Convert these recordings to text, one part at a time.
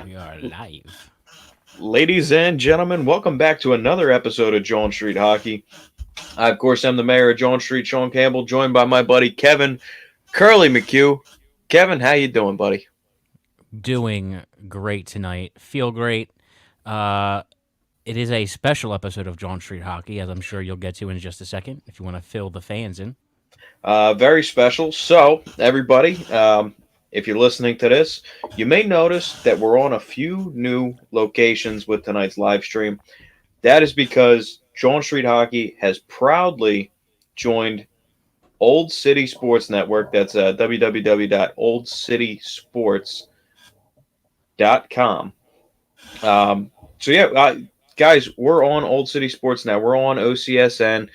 We are live. Ladies and gentlemen, welcome back to another episode of Jawn Street Hockey. I, of course, am the mayor of Jawn Street, Sean Campbell, joined by my buddy Kevin Curly McHugh. Kevin, how you doing, buddy? Doing great tonight. Feel great. Uh, it is a special episode of John Street Hockey, as I'm sure you'll get to in just a second if you want to fill the fans in. Very special. So, everybody, if you're listening to this, you may notice that we're on a few new locations with tonight's live stream. That is because Jawn Street Hockey has proudly joined Old City Sports Network. That's www.oldcitysports.com. Guys, we're on Old City Sports now. We're on OCSN.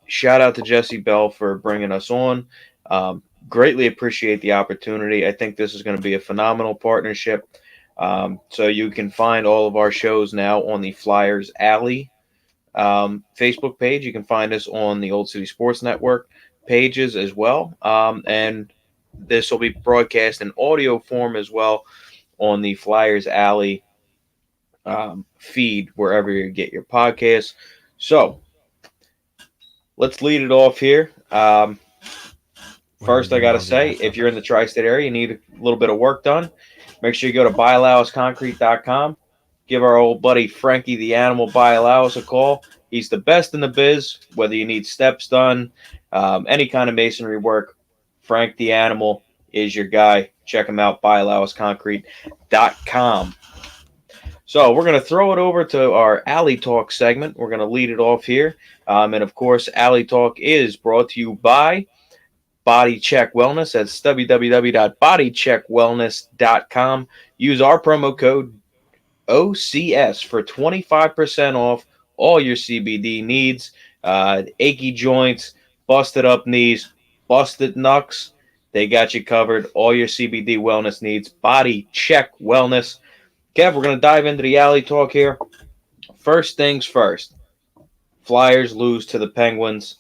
Shout out to Jesse Bell for bringing us on. Greatly appreciate the opportunity. I think this is going to be a phenomenal partnership. So you can find all of our shows now on the Flyers Alley Facebook page. You can find us on the Old City Sports Network pages as well. And this will be broadcast in audio form as well on the Flyers Alley feed wherever you get your podcasts. So let's lead it off here. Whenever First, I you're got to ready, say, Asher. if you're in the tri state area, you need a little bit of work done, make sure you go to buyallousconcrete.com. Give our old buddy Frankie the Animal Buyallows a call. He's the best in the biz, whether you need steps done, any kind of masonry work. Frank the Animal is your guy. Check him out, buyallousconcrete.com. So we're going to throw it over to our Alley Talk segment. We're going to lead it off here. And of course, Alley Talk is brought to you by Body Check Wellness. That's www.bodycheckwellness.com. Use our promo code OCS for 25% off all your CBD needs. Achy joints, busted up knees, busted knucks. They got you covered. All your CBD wellness needs. Body Check Wellness. Kev, we're going to dive into the Alley Talk here. First things first. Flyers lose to the Penguins.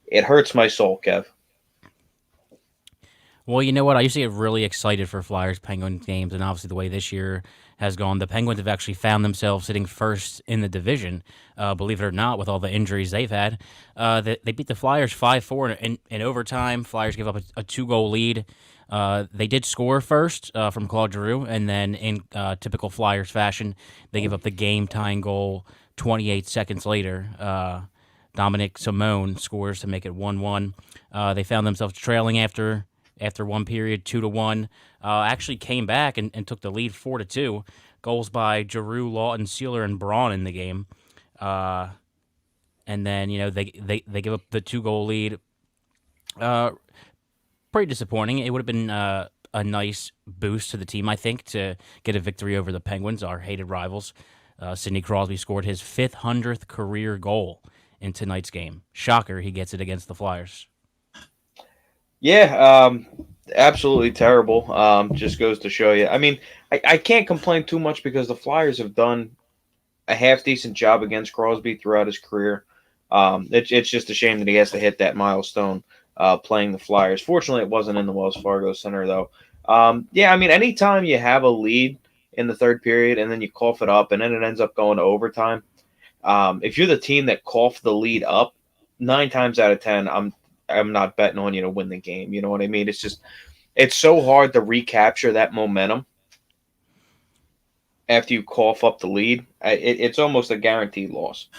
It hurts my soul, Kev. Well, you know what? I used to get really excited for Flyers Penguins games, and obviously the way this year has gone, the Penguins have actually found themselves sitting first in the division. Believe it or not, with all the injuries they've had, they beat the Flyers 5-4 in overtime. Flyers give up a 2-goal lead. They did score first from Claude Giroux, and then in typical Flyers fashion, they give up the game-tying goal 28 seconds later. Dominic Simone scores to make it 1-1. They found themselves trailing after one period, 2-1. Actually came back and took the lead 4-2. Goals by Giroux, Lawton, Sealer, and Braun in the game. And then they give up the 2-goal lead. Pretty disappointing. It would have been a nice boost to the team, I think, to get a victory over the Penguins, our hated rivals. Sidney Crosby scored his 500th career goal in tonight's game. Shocker, he gets it against the Flyers. Yeah, absolutely terrible. Just goes to show you. I mean, I can't complain too much because the Flyers have done a half decent job against Crosby throughout his career. It's just a shame that he has to hit that milestone playing the Flyers. Fortunately, it wasn't in the Wells Fargo Center, though. Yeah, I mean, anytime you have a lead in the third period and then you cough it up and then it ends up going to overtime, if you're the team that coughed the lead up, 9 times out of 10, I'm not betting on you to win the game. You know what I mean? It's so hard to recapture that momentum after you cough up the lead. It's almost a guaranteed loss.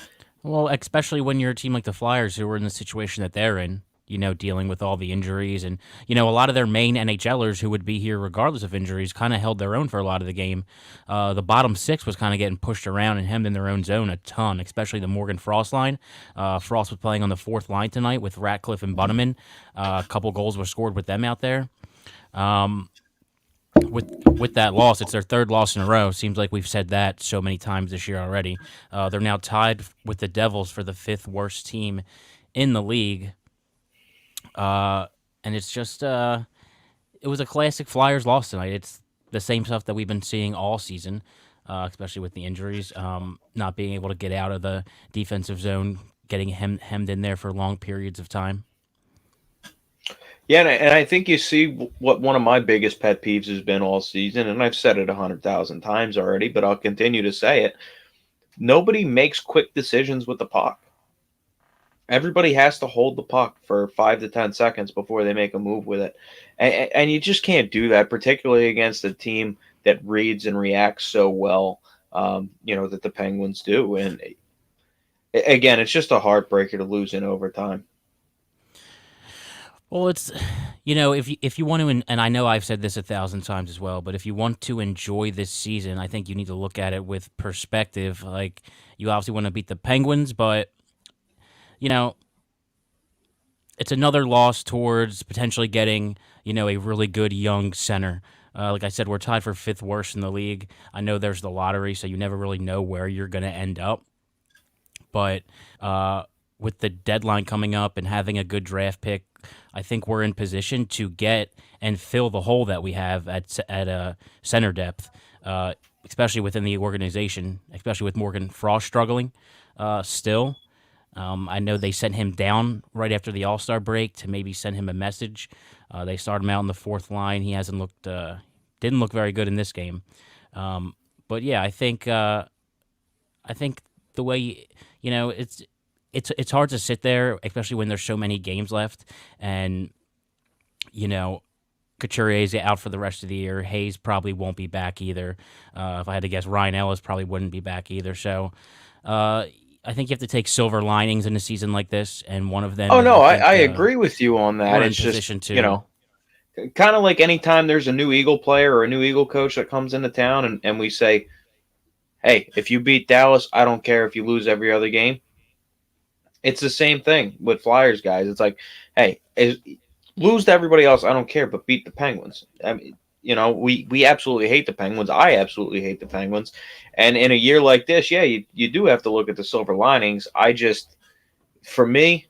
Well, especially when you're a team like the Flyers, who are in the situation that they're in, dealing with all the injuries. And, a lot of their main NHLers who would be here regardless of injuries kind of held their own for a lot of the game. The bottom six was kind of getting pushed around and hemmed in their own zone a ton, especially the Morgan Frost line. Frost was playing on the fourth line tonight with Ratcliffe and Bunneman. A couple goals were scored with them out there. With that loss, it's their third loss in a row. Seems like we've said that so many times this year already. They're now tied with the Devils for the fifth worst team in the league. And it's just it was a classic Flyers loss tonight. It's the same stuff that we've been seeing all season, especially with the injuries, not being able to get out of the defensive zone, getting hemmed in there for long periods of time. Yeah, and I think you see what one of my biggest pet peeves has been all season, and I've said it 100,000 times already, but I'll continue to say it. Nobody makes quick decisions with the puck. Everybody has to hold the puck for 5 to 10 seconds before they make a move with it, and you just can't do that, particularly against a team that reads and reacts so well. That the Penguins do, and again, it's just a heartbreaker to lose in overtime. Well, it's if you want to, and I know I've said this 1,000 times as well, but if you want to enjoy this season, I think you need to look at it with perspective. Like you obviously want to beat the Penguins, but you know it's another loss towards potentially getting a really good young center. Like I said, we're tied for fifth worst in the league. I know there's the lottery, so you never really know where you're going to end up. But with the deadline coming up and having a good draft pick, I think we're in position to get and fill the hole that we have at center depth, especially within the organization, especially with Morgan Frost struggling still. I know they sent him down right after the All Star break to maybe send him a message. They started him out in the fourth line. He hasn't looked, didn't look very good in this game. But yeah, I think the way it's hard to sit there, especially when there's so many games left, and you know Couturier's out for the rest of the year. Hayes probably won't be back either. If I had to guess, Ryan Ellis probably wouldn't be back either. So I think you have to take silver linings in a season like this, and one of them Oh is I no, I think agree with you on that. we're in It's just position to. kind of like anytime there's a new Eagle player or a new Eagle coach that comes into town, and we say, hey, if you beat Dallas, I don't care if you lose every other game. It's the same thing with Flyers guys. It's like, hey, lose to everybody else, I don't care, but beat the Penguins. I mean, we absolutely hate the Penguins. I absolutely hate the Penguins. And in a year like this, yeah, you do have to look at the silver linings. For me,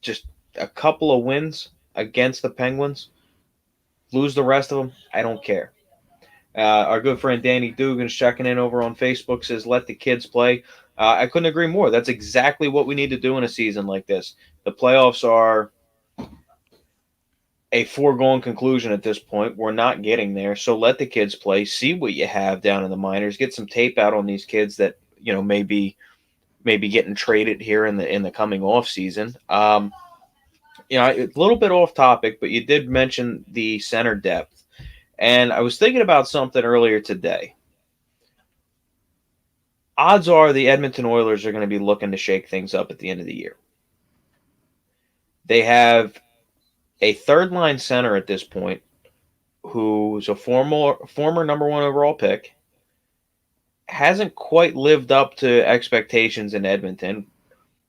just a couple of wins against the Penguins, lose the rest of them, I don't care. Our good friend Danny Dugan's checking in over on Facebook, says, let the kids play. I couldn't agree more. That's exactly what we need to do in a season like this. The playoffs are a foregone conclusion at this point. We're not getting there. So let the kids play. See what you have down in the minors. Get some tape out on these kids that, maybe getting traded here in the coming off season. A little bit off topic, but you did mention the center depth. And I was thinking about something earlier today. Odds are the Edmonton Oilers are going to be looking to shake things up at the end of the year. They have a third line center at this point who's a former number one overall pick, hasn't quite lived up to expectations in Edmonton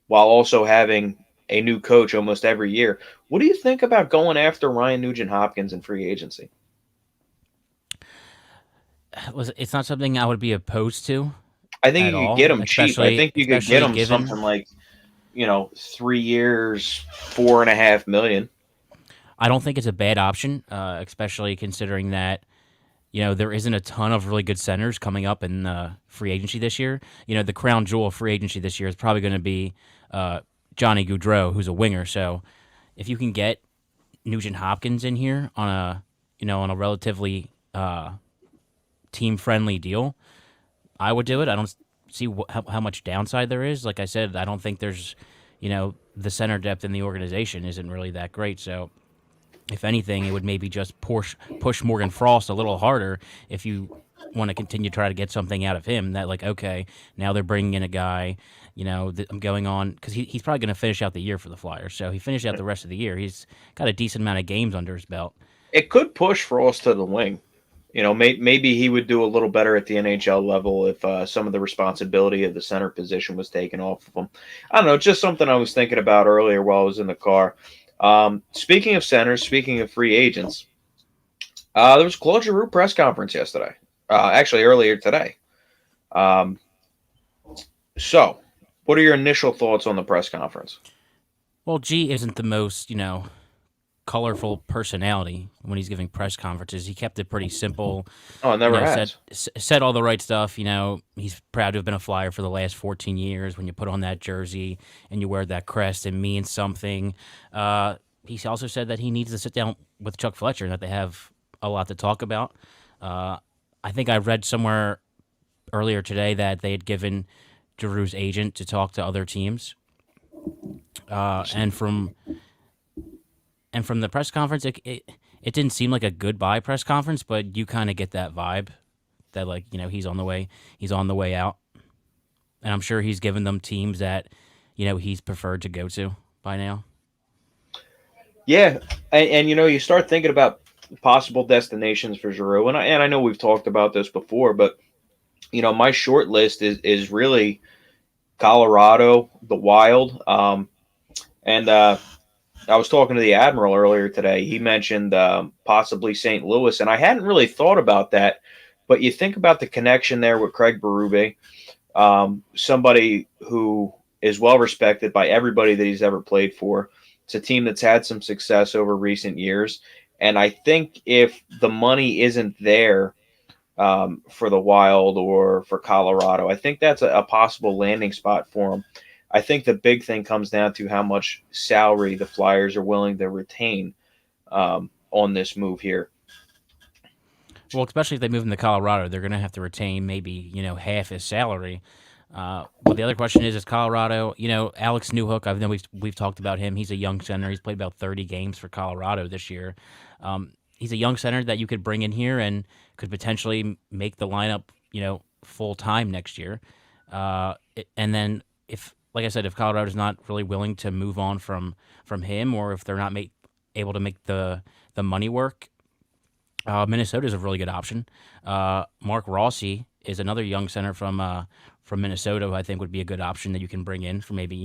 while also having a new coach almost every year. What do you think about going after Ryan Nugent Hopkins in free agency? It's not something I would be opposed to I think at you could get all, him cheap. I especially think you could get especially him given something like 3 years, 4.5 million. I don't think it's a bad option, especially considering that there isn't a ton of really good centers coming up in free agency this year. The crown jewel of free agency this year is probably going to be Johnny Gaudreau, who's a winger. So if you can get Nugent Hopkins in here on a relatively team friendly deal, I would do it. I don't see how much downside there is. Like I said, I don't think there's the center depth in the organization isn't really that great. So if anything, it would maybe just push Morgan Frost a little harder if you want to continue to try to get something out of him. That like, okay, now they're bringing in a guy, that I'm going on because he's probably going to finish out the year for the Flyers. So he finished out the rest of the year. He's got a decent amount of games under his belt. It could push Frost to the wing. Maybe he would do a little better at the NHL level if some of the responsibility of the center position was taken off of him. I don't know, just something I was thinking about earlier while I was in the car. Speaking of centers, speaking of free agents, there was a Claude Giroux press conference yesterday. Actually, earlier today. Um, so, what are your initial thoughts on the press conference? Well, G isn't the most colorful personality when he's giving press conferences. He kept it pretty simple. Oh, it never Said has. said all the right stuff. He's proud to have been a Flyer for the last 14 years. When you put on that jersey and you wear that crest, it means something. he also said that he needs to sit down with Chuck Fletcher and that they have a lot to talk about. Uh, I think I read somewhere earlier today that they had given Giroux's agent to talk to other teams, uh, and from and from the press conference, it didn't seem like a goodbye press conference, but you kind of get that vibe that like he's on the way out, and I'm sure he's given them teams that he's preferred to go to by now. Yeah, and you start thinking about possible destinations for Giroux, and I know we've talked about this before, but my short list is really Colorado, the Wild, and I was talking to the Admiral earlier today. He mentioned possibly St. Louis, and I hadn't really thought about that. But you think about the connection there with Craig Berube, somebody who is well respected by everybody that he's ever played for. It's a team that's had some success over recent years. And I think if the money isn't there for the Wild or for Colorado, I think that's a possible landing spot for them. I think the big thing comes down to how much salary the Flyers are willing to retain on this move here. Well, especially if they move into Colorado, they're going to have to retain maybe half his salary. But the other question is Colorado? Alex Newhook. I know we've talked about him. He's a young center. He's played about 30 games for Colorado this year. He's a young center that you could bring in here and could potentially make the lineup, full time next year. And then if, like I said, if Colorado's not really willing to move on from him, or if they're not able to make the money work, Minnesota is a really good option. Mark Rossi is another young center from Minnesota who I think would be a good option that you can bring in for maybe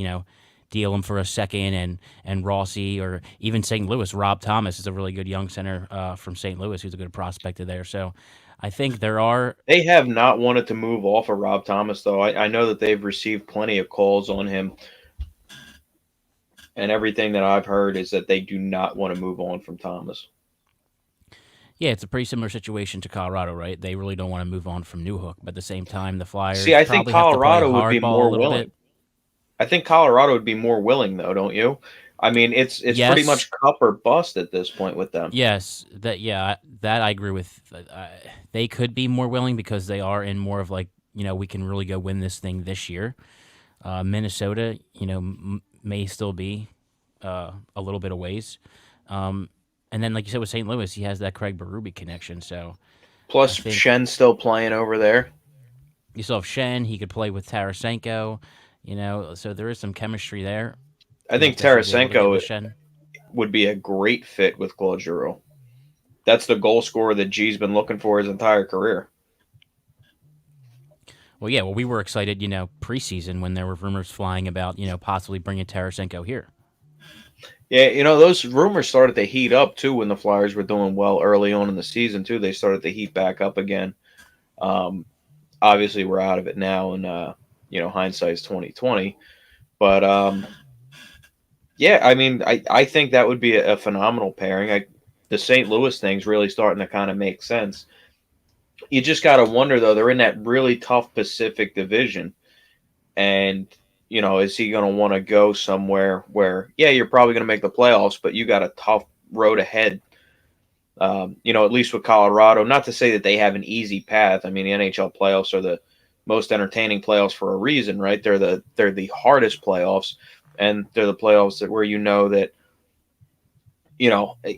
deal him for a second, and Rossi, or even St. Louis. Rob Thomas is a really good young center from St. Louis who's a good prospect there. So I think there are. They have not wanted to move off of Rob Thomas, though. I know that they've received plenty of calls on him, and everything that I've heard is that they do not want to move on from Thomas. Yeah, it's a pretty similar situation to Colorado, right? They really don't want to move on from Newhook, but at the same time, the See, Flyers I think probably have to play Colorado would be hardball a more little bit. willing. I think Colorado would be more willing, though, don't you? I mean, it's pretty Yes, much cup or bust at this point with them. yes, that I agree with. They could be more willing because they are in more of like we can really go win this thing this year. Minnesota, may still be a little bit of ways. And then, like you said, with St. Louis, he has that Craig Berube connection. So I Plus, think Shen's still playing over there. you still have Shen. He could play with Tarasenko. So there is some chemistry there. I think If they're still able to get with Tarasenko Shen. would be a great fit with Claude Giroux. That's the goal scorer that G's been looking for his entire career. Well, yeah. Well, we were excited, preseason when there were rumors flying about, possibly bringing Tarasenko here. Yeah, those rumors started to heat up too when the Flyers were doing well early on in the season too. They started to heat back up again. Um, Obviously, we're out of it now, and hindsight's 2020. But yeah, I mean, I think that would be a phenomenal pairing. The St. Louis thing's really starting to kind of make sense. You just got to wonder though; they're in that really tough Pacific Division, and is he going to want to go somewhere where, yeah, you're probably going to make the playoffs, but you got a tough road ahead. At least with Colorado, not to say that they have an easy path. I mean, the NHL playoffs are the most entertaining playoffs for a reason, right? They're the hardest playoffs, and they're the playoffs where that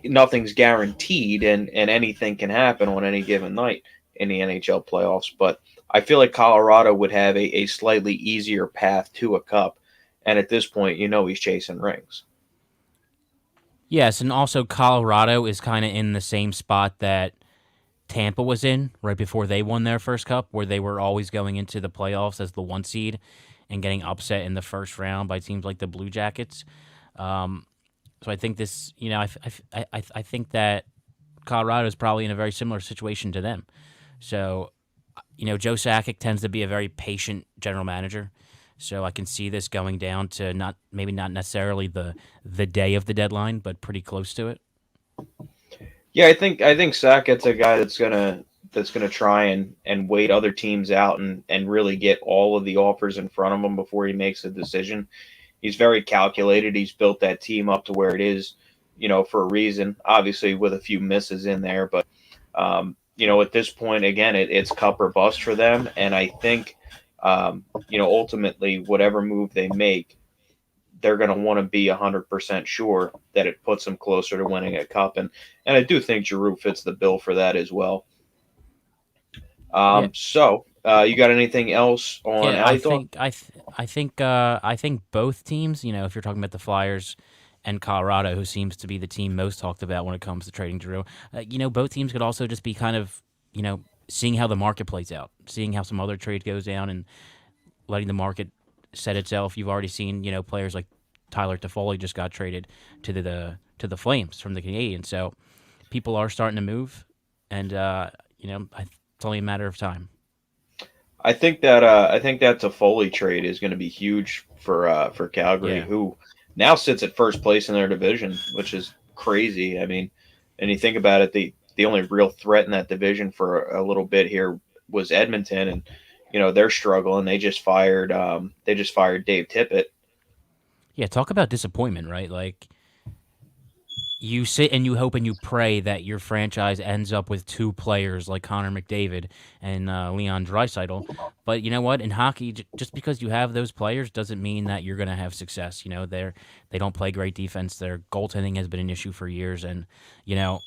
nothing's guaranteed, and anything can happen on any given night in the NHL playoffs. But I feel like Colorado would have a slightly easier path to a cup, and at this point, he's chasing rings. Yes, and also Colorado is kind of in the same spot that Tampa was in right before they won their first cup, where they were always going into the playoffs as the one seed and getting upset in the first round by teams like the Blue Jackets. Um, so I think this, I think that Colorado is probably in a very similar situation to them. So, Joe Sakic tends to be a very patient general manager. So I can see this going down to not necessarily the day of the deadline, but pretty close to it. Yeah, I think Sackett's a guy that's gonna try and wait other teams out and really get all of the offers in front of him before he makes a decision. He's very calculated. He's built that team up to where it is, for a reason. Obviously, with a few misses in there, but at this point, again, it's cup or bust for them. And I think, ultimately, whatever move they make, they're going to want to be 100% sure that it puts them closer to winning a cup. And I do think Giroux fits the bill for that as well. Yeah, So, you got anything else on yeah. Alley Talk? I think both teams. If you're talking about the Flyers and Colorado, who seems to be the team most talked about when it comes to trading Drew, both teams could also just be kind of seeing how the market plays out, seeing how some other trade goes down, and letting the market set itself. You've already seen players like Tyler Toffoli just got traded to the Flames from the Canadiens, so people are starting to move, and it's only a matter of time. I think that Toffoli trade is going to be huge for Calgary, Yeah, who now sits at first place in their division, which is crazy. I mean, and you think about it, the only real threat in that division for a little bit here was Edmonton, and they're struggling. They just fired Dave Tippett. yeah. Talk about disappointment, right? Like you sit and you hope and you pray that your franchise ends up with two players like Connor McDavid and Leon Draisaitl. But you know what? In hockey, just because you have those players doesn't mean that you're going to have success. They don't play great defense. Their goaltending has been an issue for years, and you know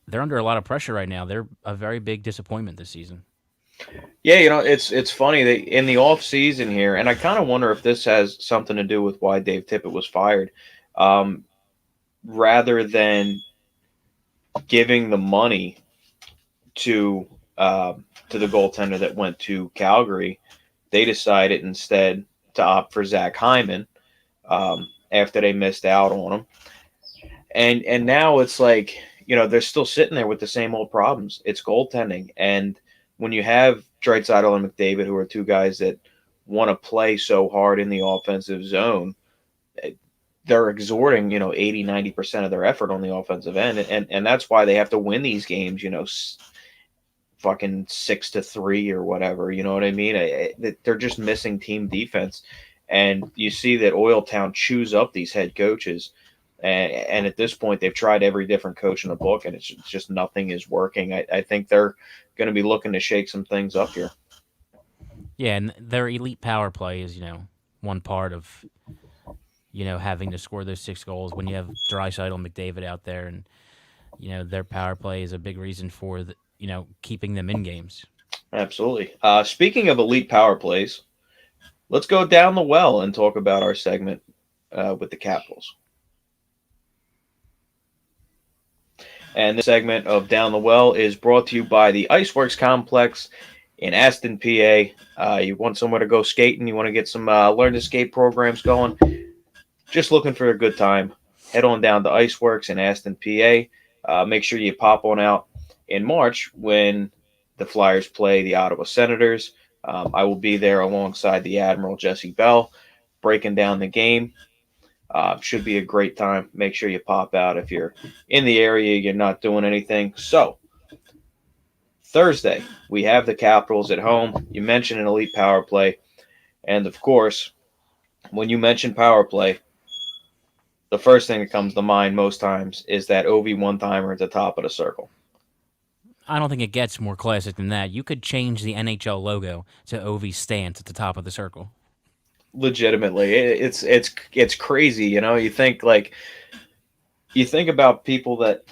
they're under a lot of pressure right now. They're a very big disappointment this season. Yeah, it's funny that in the off season here, and I kind of wonder if this has something to do with why Dave Tippett was fired. Um, Rather than giving the money to to the goaltender that went to Calgary, they decided instead to opt for Zach Hyman after they missed out on him. And now it's like they're still sitting there with the same old problems. It's goaltending, and when you have Draisaitl and McDavid, who are two guys that want to play so hard in the offensive zone, they're exhorting 80-90% of their effort on the offensive end, and that's why they have to win these games. Fucking 6-3 or whatever. You know what I mean? They're just missing team defense, and you see that Oiltown chews up these head coaches. And at this point, they've tried every different coach in the book, and it's just nothing is working. I think they're going to be looking to shake some things up here. Yeah, and their elite power play is one part of having to score those 6 goals when you have Draisaitl and McDavid out there, and their power play is a big reason for keeping them in games. Absolutely. Speaking of elite power plays, let's go down the well and talk about our segment with the Capitals. And this segment of Down the Well is brought to you by the Iceworks Complex in Aston, PA. You want somewhere to go skating, you want to get some learn to skate programs going, just looking for a good time, head on down to Iceworks in Aston, PA. Make sure you pop on out in March when the Flyers play the Ottawa Senators. I will be there alongside the Admiral Jesse Bell, breaking down the game. Should be a great time. Make sure you pop out if you're in the area, you're not doing anything. So, Thursday, we have the Capitals at home. You mentioned an elite power play. And of course, when you mention power play, the first thing that comes to mind most times is that OV one timer at the top of the circle. I don't think it gets more classic than that. You could change the NHL logo to OV stance at the top of the circle. Legitimately, it's crazy. You think about people that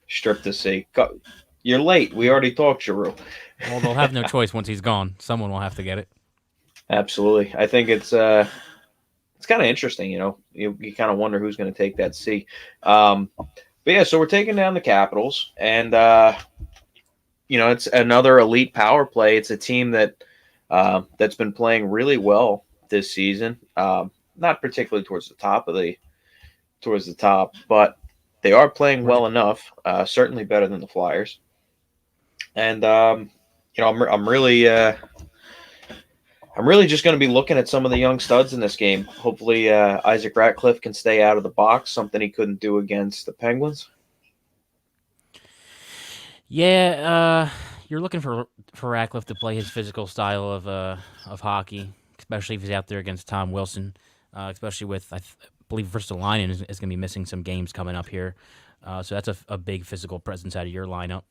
strip to see. You're late. We already talked, Giroux. Well, they'll have no choice once he's gone. Someone will have to get it. Absolutely. I think it's kind of interesting. You kind of wonder who's going to take that C. But yeah, so we're taking down the Capitals, and it's another elite power play. It's a team that's been playing really well this season. Not particularly towards the top, but they are playing Right. well enough. Certainly better than the Flyers. And I'm really just going to be looking at some of the young studs in this game. Hopefully, Isaac Ratcliffe can stay out of the box, something he couldn't do against the Penguins. Yeah, you're looking for Ratcliffe to play his physical style of hockey, especially if he's out there against Tom Wilson. Especially with believe Verstalainen is going to be missing some games coming up here. So that's a big physical presence out of your lineup.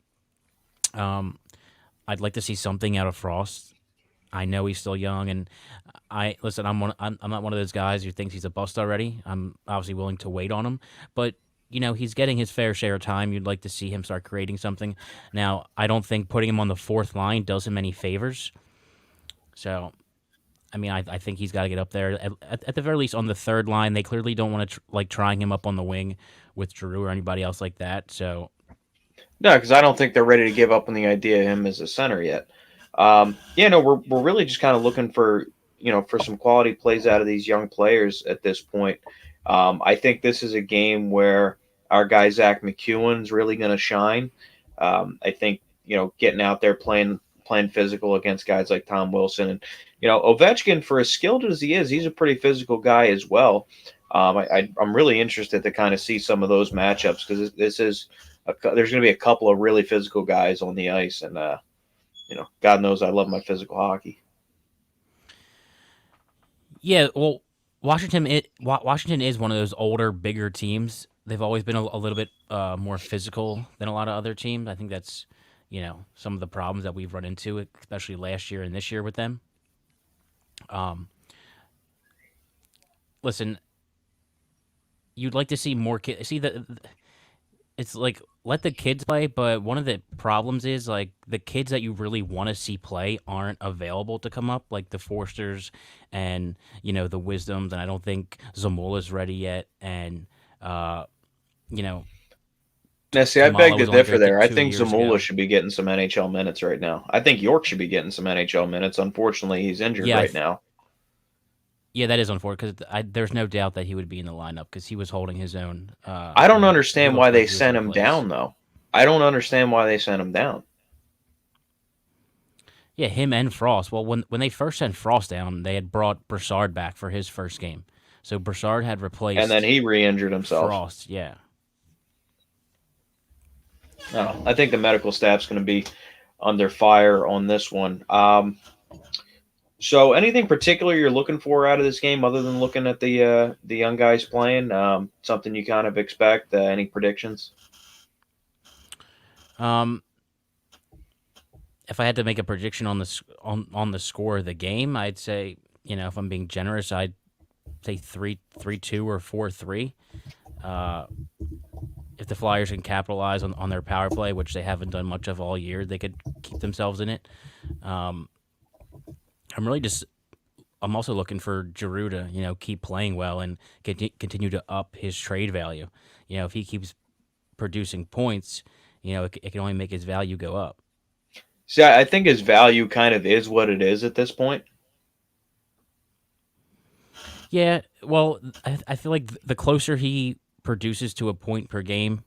Um, I'd like to see something out of Frost. I know he's still young, and I listen. I'm not one of those guys who thinks he's a bust already. I'm obviously willing to wait on him, but he's getting his fair share of time. You'd like to see him start creating something. Now, I don't think putting him on the fourth line does him any favors. So, I mean, I think he's got to get up there at the very least on the third line. They clearly don't want to like trying him up on the wing with Giroux or anybody else like that. So, No, because I don't think they're ready to give up on the idea of him as a center yet. Yeah, no, we're really just kind of looking for for some quality plays out of these young players at this point. I think this is a game where our guy Zach McEwen's really going to shine. I think getting out there playing physical against guys like Tom Wilson and Ovechkin, for as skilled as he is, he's a pretty physical guy as well. I'm really interested to kind of see some of those matchups because this is there's going to be a couple of really physical guys on the ice, and God knows I love my physical hockey. yeah, well, Washington is one of those older, bigger teams. They've always been a little bit more physical than a lot of other teams. I think that's some of the problems that we've run into, especially last year and this year with them. Um, Listen, you'd like to see more kids. See it's like let the kids play, but one of the problems is like the kids that you really want to see play aren't available to come up, like the Forsters and the Wisdoms, and I don't think Zamola's ready yet, and uh, you know Now, see, I beg Tamala to was only differ here there. I two think years Zamula ago. should be getting some NHL minutes right now. I think York should be getting some NHL minutes. Unfortunately, he's injured Yeah, right now. yeah, that is unfortunate because there's no doubt that he would be in the lineup because he was holding his own. I don't He understand why looked like they he was a sent him replace. down, though. I don't understand why they sent him down. Yeah, him and Frost. Well, when they first sent Frost down, they had brought Broussard back for his first game, so Broussard had And then replaced he re injured himself. Frost. Yeah. No, I think the medical staff's going to be under fire on this one. So, anything particular you're looking for out of this game, other than looking at the young guys playing? Something you kind of expect? Any predictions? Um, if I had to make a prediction on on the score of the game, I'd say if I'm being generous, I'd say 3-2 or 4-3. Uh, if the Flyers can capitalize on their power play, which they haven't done much of all year, they could keep themselves in it. Um, I'm really just I'm also looking for Giroux to keep playing well and continue to up his trade value. If he keeps producing points, it can only make his value go up. See, I think his value kind of is what it is at this point. Yeah, well, I feel like the closer he produces to a point per game,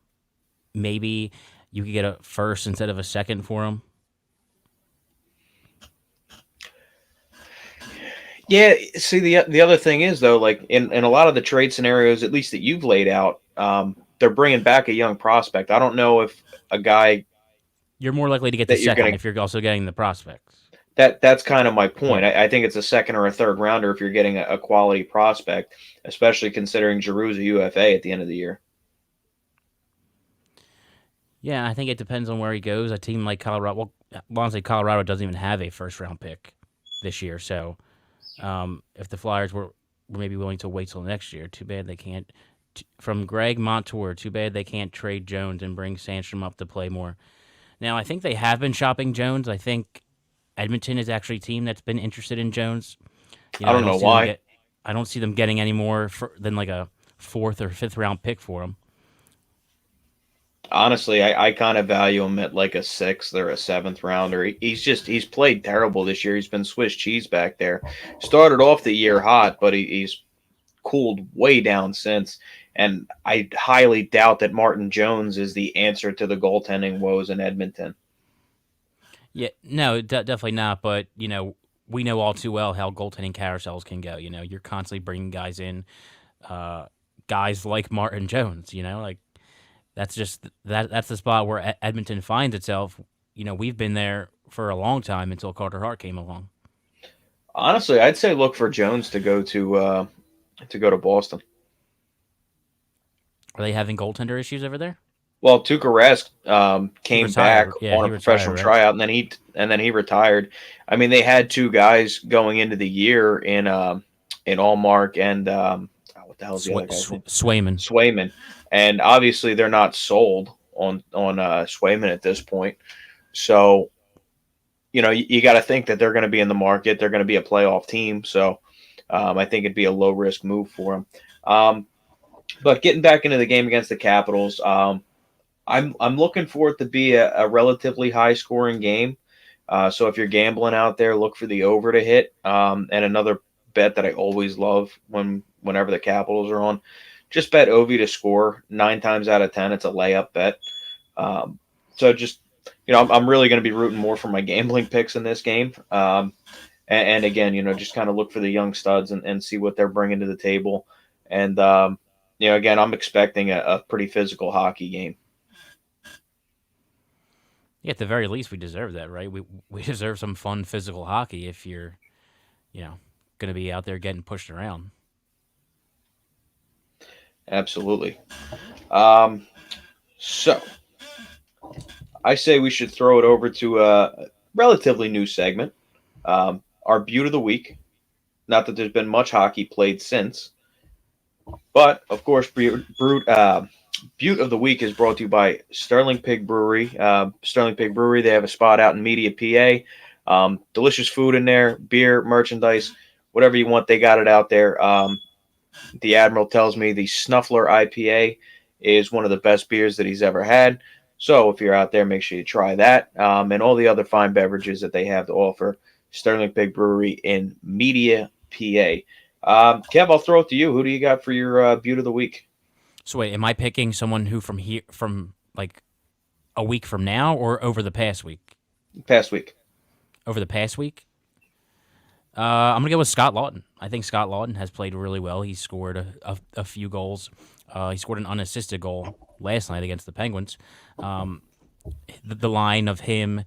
maybe you could get a first instead of a second for him. Yeah, see the other thing is though, like in a lot of the trade scenarios, at least that you've laid out, they're bringing back a young prospect. I don't know if a guy You're more likely to get the that you're second gonna if you're also getting the prospects. that's kind of my point. Yeah. I think it's a second or a third rounder if you're getting a quality prospect, especially considering Giroux's a UFA at the end of the year. Yeah, I think it depends on where he goes. A team like Colorado, well, honestly, Colorado doesn't even have a first round pick this year. So if the Flyers were maybe willing to wait till next year, too bad they can't. From Greg Montour, too bad they can't trade Jones and bring Sandstrom up to play more. Now, I think they have been shopping Jones. I think Edmonton is actually a team that's been interested in Jones. I I don't don't know see them why. get. I don't see them getting any more than like a fourth or fifth round pick for him. Honestly, I kind of value him at like a sixth or a seventh rounder. He's played terrible this year. He's been Swiss cheese back there. Started off the year hot, but he's cooled way down since. And I highly doubt that Martin Jones is the answer to the goaltending woes in Edmonton. Yeah, no, definitely not. But we know all too well how goaltending carousels can go. You're constantly bringing guys in, uh, guys like Martin Jones. Like that's just that's the spot where Edmonton finds itself. We've been there for a long time until Carter Hart came along. Honestly, I'd say look for Jones to go to Boston. Are they having goaltender issues over there? Well, Tuukka Rask He came back retired. Yeah, on he a retired, professional right? tryout, and then he retired. I mean, they had two guys going into the year in Allmark and what the hell's the other guy's name? Swayman. Swayman, and obviously they're not sold on Swayman at this point. So you got to think that they're going to be in the market. They're going to be a playoff team. So I think it'd be a low risk move for them. But getting back into the game against the Capitals, I'm looking for it to be a relatively high scoring game. So if you're gambling out there, look for the over to hit. And another bet that I always love whenever the Capitals are on, just bet Ovi to score 9 times out of 10. It's a layup bet. So just I'm really going to be rooting more for my gambling picks in this game. And again, just kind of look for the young studs and see what they're bringing to the table. And again, I'm expecting a pretty physical hockey game. Yeah, at the very least, we deserve that, right? We deserve some fun physical hockey if you're, going to be out there getting pushed around. Absolutely. Um, so I say we should throw it over to a relatively new segment, our Beaut of the Week. Not that there's been much hockey played since, but of course, Beaut of the Week is brought to you by Sterling Pig Brewery. Sterling Pig Brewery, they have a spot out in Media, PA. Delicious food in there, beer, merchandise, whatever you want, they got it out there. The Admiral tells me the Snuffler IPA is one of the best beers that he's ever had. So if you're out there, make sure you try that and all the other fine beverages that they have to offer. Sterling Pig Brewery in Media, PA. Kev, I'll throw it to you. Who do you got for your Beaut of the Week? So wait, am I picking someone who from here, from like a week from now, or over the past week? Past week. Over the past week, I'm gonna go with Scott Lawton. I think Scott Lawton has played really well. He scored a few goals. He scored an unassisted goal last night against the Penguins. The line of him,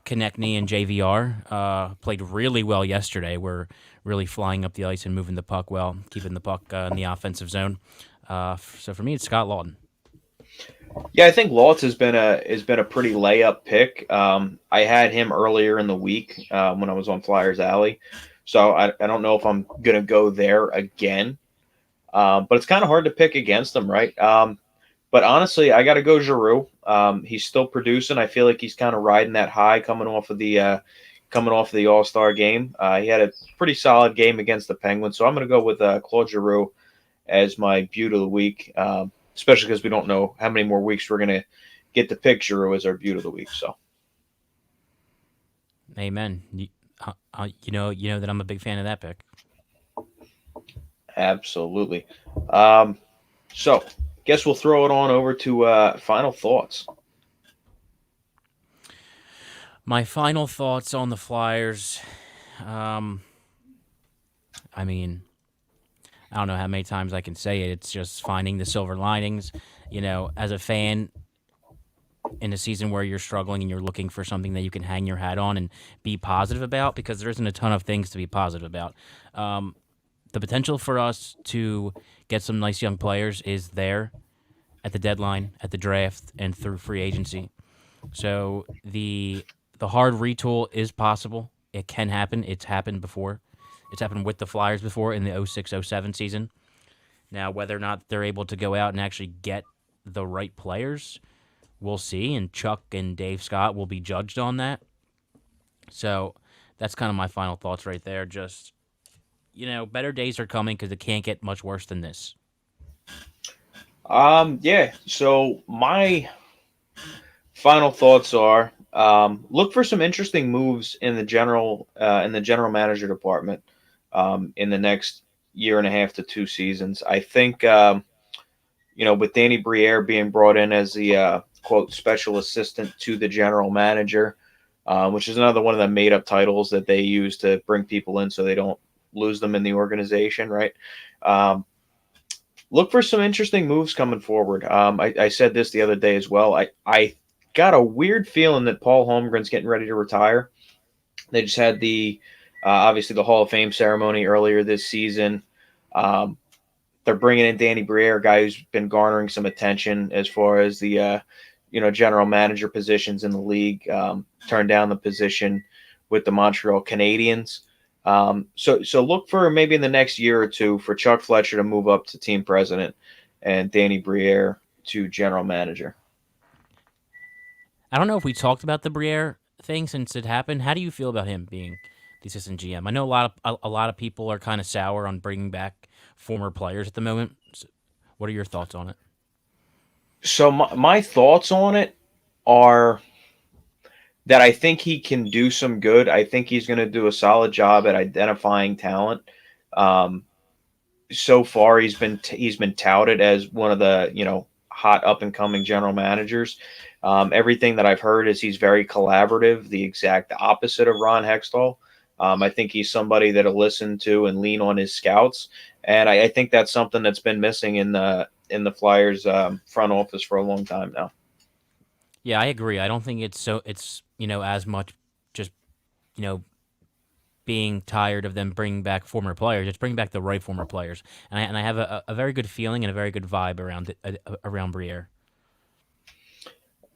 Konechny, and JVR played really well yesterday. We're really flying up the ice and moving the puck well, keeping the puck in the offensive zone. So for me, it's Scott Lawton. Yeah, I think Lawtz has been a pretty layup pick. I had him earlier in the week when I was on Flyers Alley, so I don't know if I'm gonna go there again. But it's kind of hard to pick against him, right? But honestly, I got to go Giroux. He's still producing. I feel like he's kind of riding that high coming off of the All Star game. He had a pretty solid game against the Penguins, so I'm going to go with Claude Giroux as my Beaut of the Week. Especially because we don't know how many more weeks we're going to get to pick Giroux as our Beaut of the Week. So, Amen. You know that I'm a big fan of that pick. absolutely. So, guess we'll throw it on over to final thoughts. My final thoughts on the Flyers. Um, I mean, I don't know how many times I can say it. It's just finding the silver linings. As a fan in a season where you're struggling and you're looking for something that you can hang your hat on and be positive about, because there isn't a ton of things to be positive about. The potential for us to get some nice young players is there at the deadline, at the draft, and through free agency. So the hard retool is possible. It can happen. It's happened before. It's happened with the Flyers before in the 06-07 season. Now, whether or not they're able to go out and actually get the right players, we'll see. And Chuck and Dave Scott will be judged on that. So that's kind of my final thoughts right there. Just, better days are coming because it can't get much worse than this. Yeah. So my final thoughts are look for some interesting moves in the general manager department in the next year and a half to 2 seasons. I think with Danny Briere being brought in as the quote special assistant to the general manager, which is another one of the made up titles that they use to bring people in so they don't lose them in the organization, right? Um, Look for some interesting moves coming forward. I said this the other day as well. I got a weird feeling that Paul Holmgren's getting ready to retire. They just had the obviously the Hall of Fame ceremony earlier this season. Um, They're bringing in Danny Briere, a guy who's been garnering some attention as far as the general manager positions in the league. Turned down the position with the Montreal Canadiens. So look for maybe in the next year or two for Chuck Fletcher to move up to team president and Danny Briere to general manager. I don't know if we talked about the Briere thing since it happened. How do you feel about him being the assistant GM? I know a lot of people are kind of sour on bringing back former players at the moment. So what are your thoughts on it? So my thoughts on it are that I think he can do some good. I think he's going to do a solid job at identifying talent. Um, so far, he's been touted as one of the hot up and coming general managers. Everything that I've heard is he's very collaborative, the exact opposite of Ron Hextall. I think he's somebody that'll listen to and lean on his scouts, and I think that's something that's been missing in the Flyers front office for a long time now. Yeah, I agree. I don't think it's as much just you know being tired of them bringing back former players. It's bringing back the right former players, and I have a very good feeling and a very good vibe around Briere.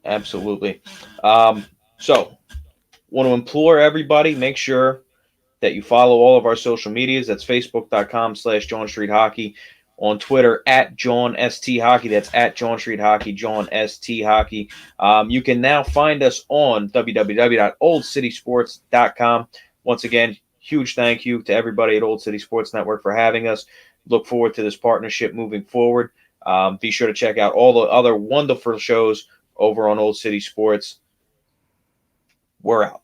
Absolutely. So, want to implore everybody, make sure that you follow all of our social medias. That's facebook.com/Jawn Street Hockey. On Twitter, at Jawn ST Hockey. That's at Jawn Street Hockey, Jawn ST Hockey. You can now find us on www.oldcitysports.com. Once again, huge thank you to everybody at Old City Sports Network for having us. Look forward to this partnership moving forward. Be sure to check out all the other wonderful shows over on Old City Sports. We're out.